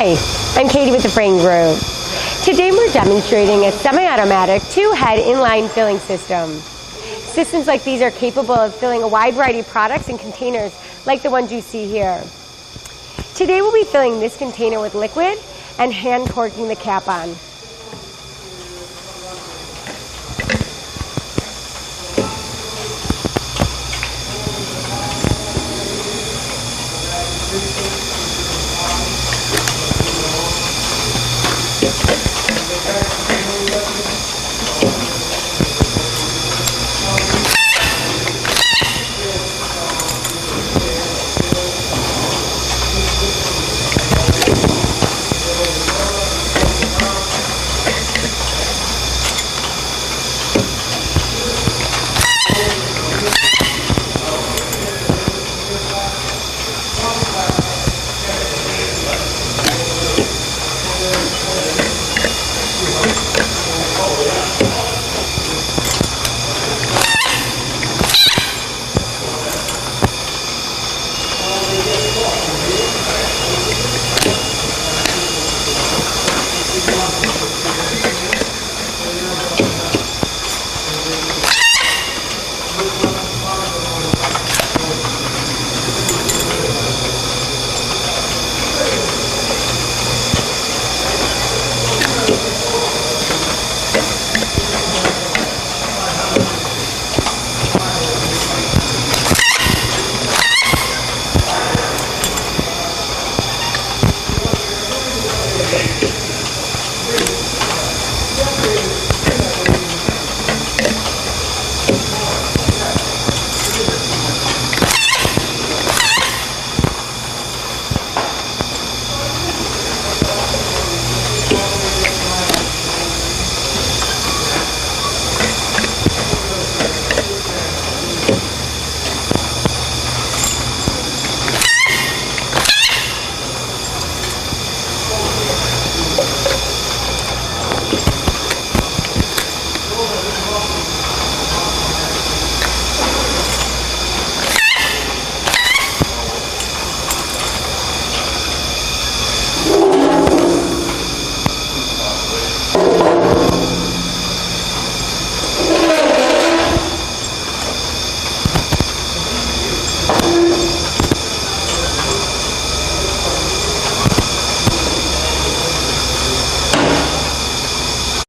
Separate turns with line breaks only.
Hi, I'm Katie with the Frame Group. Today we're demonstrating a semi-automatic two-head inline filling system. Systems like these are capable of filling a wide variety of products and containers like the ones you see here. Today we'll be filling this container with liquid and hand corking the cap on.